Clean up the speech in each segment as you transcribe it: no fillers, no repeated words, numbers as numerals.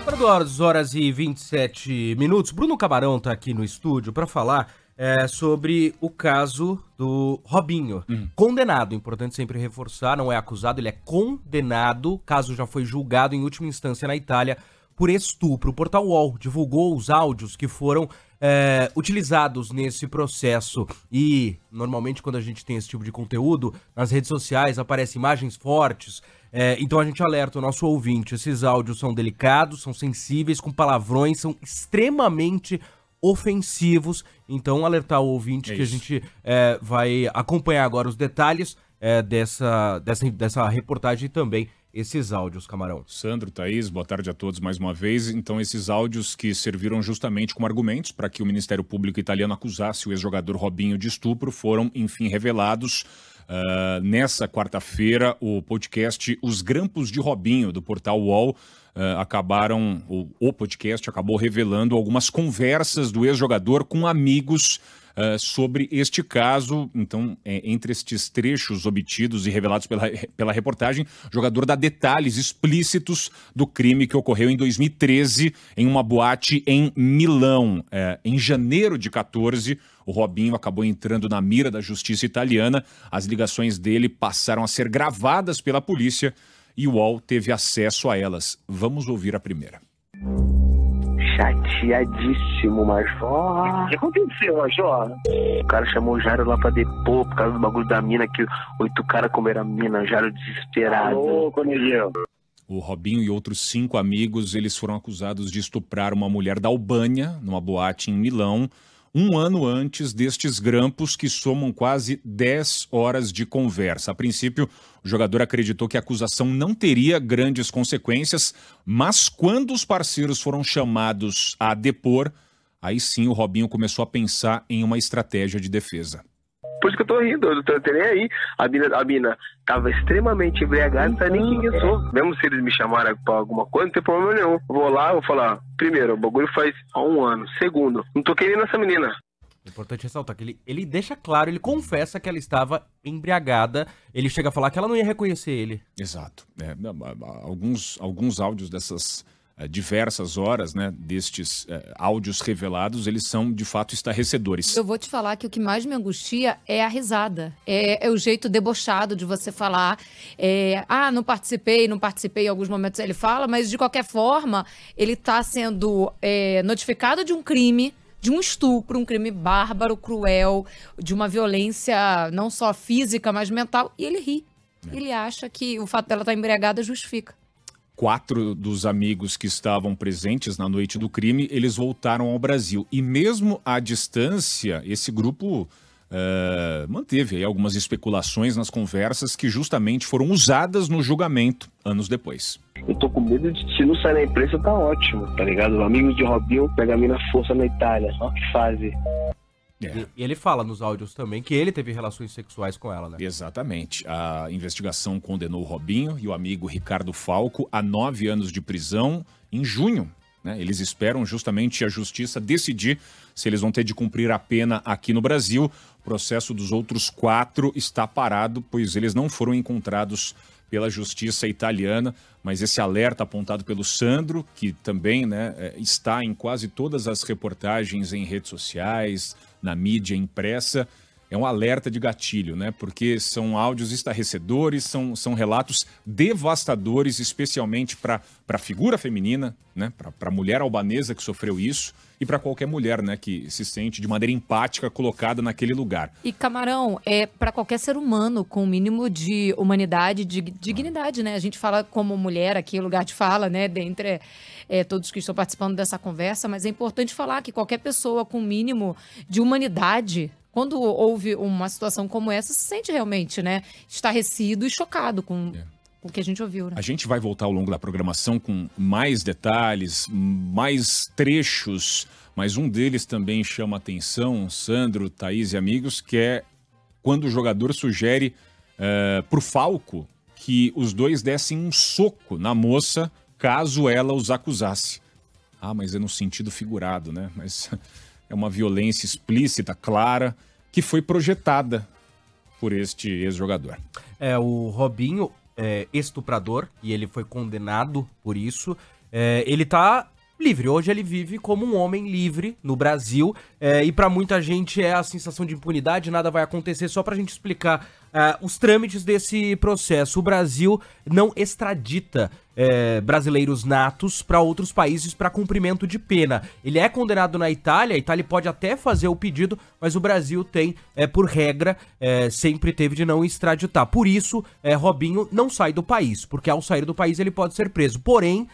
Para 2 horas e 27 minutos, Bruno Camarão está aqui no estúdio para falar sobre o caso do Robinho. Condenado, importante sempre reforçar, não é acusado, ele é condenado. O caso já foi julgado em última instância na Itália por estupro. O Portal UOL divulgou os áudios que foram utilizados nesse processo. E, normalmente, quando a gente tem esse tipo de conteúdo, nas redes sociais aparecem imagens fortes. Então a gente alerta o nosso ouvinte, esses áudios são delicados, são sensíveis, com palavrões, são extremamente ofensivos. Então alertar o ouvinte que a gente vai acompanhar agora os detalhes dessa reportagem e também esses áudios, Camarão. Sandro, Thaís, boa tarde a todos mais uma vez. Então esses áudios que serviram justamente como argumentos para que o Ministério Público italiano acusasse o ex-jogador Robinho de estupro foram, enfim, revelados. Nessa quarta-feira, o podcast Os Grampos de Robinho, do Portal UOL, o podcast acabou revelando algumas conversas do ex-jogador com amigos sobre este caso. Então, entre estes trechos obtidos e revelados pela reportagem, o jogador dá detalhes explícitos do crime que ocorreu em 2013 em uma boate em Milão. Em janeiro de 2014, o Robinho acabou entrando na mira da justiça italiana. As ligações dele passaram a ser gravadas pela polícia e o UOL teve acesso a elas. Vamos ouvir a primeira. Chateadíssimo, Major. O que aconteceu, Major? O cara chamou o Jairo lá pra depor por causa do bagulho da mina, que 8 caras comeram a mina, o Jairo desesperado. Alô, Cornelião. O Robinho e outros 5 amigos, eles foram acusados de estuprar uma mulher da Albânia, numa boate em Milão, um ano antes destes grampos que somam quase 10 horas de conversa. A princípio, o jogador acreditou que a acusação não teria grandes consequências, mas quando os parceiros foram chamados a depor, aí sim o Robinho começou a pensar em uma estratégia de defesa. Por isso que eu tô rindo, eu não tô nem aí. A mina tava extremamente embriagada, não sabe nem quem eu sou. Mesmo se eles me chamarem pra alguma coisa, não tem problema nenhum. Vou lá, vou falar, primeiro, o bagulho faz há 1 ano. Segundo, não tô querendo essa menina. É importante ressaltar que ele deixa claro, ele confessa que ela estava embriagada. Ele chega a falar que ela não ia reconhecer ele. Exato. Alguns áudios dessas diversas horas, né, destes áudios revelados, eles são de fato estarrecedores. Eu vou te falar que o que mais me angustia é a risada, é o jeito debochado de você falar, não participei em alguns momentos ele fala, mas de qualquer forma ele está sendo notificado de um crime, de um estupro, um crime bárbaro, cruel, de uma violência não só física, mas mental, e ele ri. Ele acha que o fato dela estar embriagada justifica. 4 dos amigos que estavam presentes na noite do crime, eles voltaram ao Brasil. E mesmo à distância, esse grupo manteve aí algumas especulações nas conversas que justamente foram usadas no julgamento anos depois. Eu tô com medo de, se não sair na imprensa, tá ótimo, tá ligado? Amigos de Robinho pega a mina força na Itália, ó que fase. E ele fala nos áudios também que ele teve relações sexuais com ela, né? Exatamente. A investigação condenou o Robinho e o amigo Ricardo Falco a 9 anos de prisão em junho. Né? Eles esperam justamente a justiça decidir se eles vão ter de cumprir a pena aqui no Brasil. O processo dos outros 4 está parado, pois eles não foram encontrados pela justiça italiana, mas esse alerta apontado pelo Sandro, que também, né, está em quase todas as reportagens em redes sociais, na mídia impressa, é um alerta de gatilho, né? Porque são áudios estarrecedores, são relatos devastadores, especialmente para a figura feminina, né? Para a mulher albanesa que sofreu isso e para qualquer mulher, né? Que se sente de maneira empática colocada naquele lugar. E, Camarão, é para qualquer ser humano com o mínimo de humanidade, de dignidade, né? A gente fala como mulher aqui, lugar de fala, né? Dentre todos que estão participando dessa conversa, mas é importante falar que qualquer pessoa com o mínimo de humanidade, quando houve uma situação como essa, se sente realmente, né, estarrecido e chocado com o que a gente ouviu, né? A gente vai voltar ao longo da programação com mais detalhes, mais trechos, mas um deles também chama atenção, Sandro, Thaís e amigos, que é quando o jogador sugere pro Falco que os dois dessem um soco na moça caso ela os acusasse. Mas é no sentido figurado, né? Mas é uma violência explícita, clara, que foi projetada por este ex-jogador. O Robinho é estuprador e ele foi condenado por isso. ele tá livre. Hoje ele vive como um homem livre no Brasil, e pra muita gente é a sensação de impunidade, nada vai acontecer. Só pra gente explicar os trâmites desse processo. O Brasil não extradita brasileiros natos para outros países para cumprimento de pena. Ele é condenado na Itália, a Itália pode até fazer o pedido, mas o Brasil tem, por regra, sempre teve de não extraditar. Por isso, Robinho não sai do país, porque ao sair do país ele pode ser preso. Porém,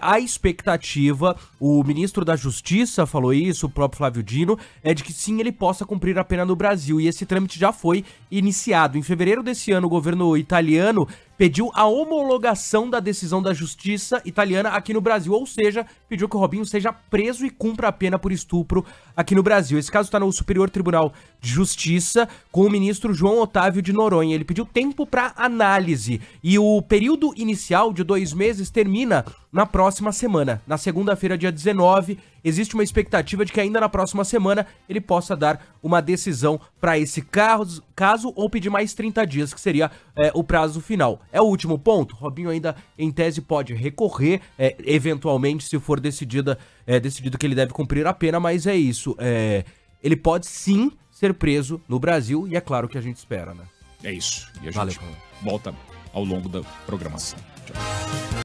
a expectativa, o ministro da Justiça falou isso, o próprio Flávio Dino, é de que sim, ele possa cumprir a pena no Brasil, e esse trâmite já foi iniciado. Em fevereiro desse ano, o governo italiano pediu a homologação da decisão da Justiça italiana aqui no Brasil, ou seja, pediu que o Robinho seja preso e cumpra a pena por estupro aqui no Brasil. Esse caso está no Superior Tribunal de Justiça com o ministro João Otávio de Noronha. Ele pediu tempo para análise e o período inicial de 2 meses termina na próxima semana. Na segunda-feira, dia 19, existe uma expectativa de que ainda na próxima semana ele possa dar uma decisão para esse caso ou pedir mais 30 dias, que seria o prazo final. É o último ponto. Robinho ainda, em tese, pode recorrer, eventualmente, se for decidido que ele deve cumprir a pena, mas é isso. Ele pode sim ser preso no Brasil e é claro que a gente espera, né? É isso. E a gente volta ao longo da programação. Tchau.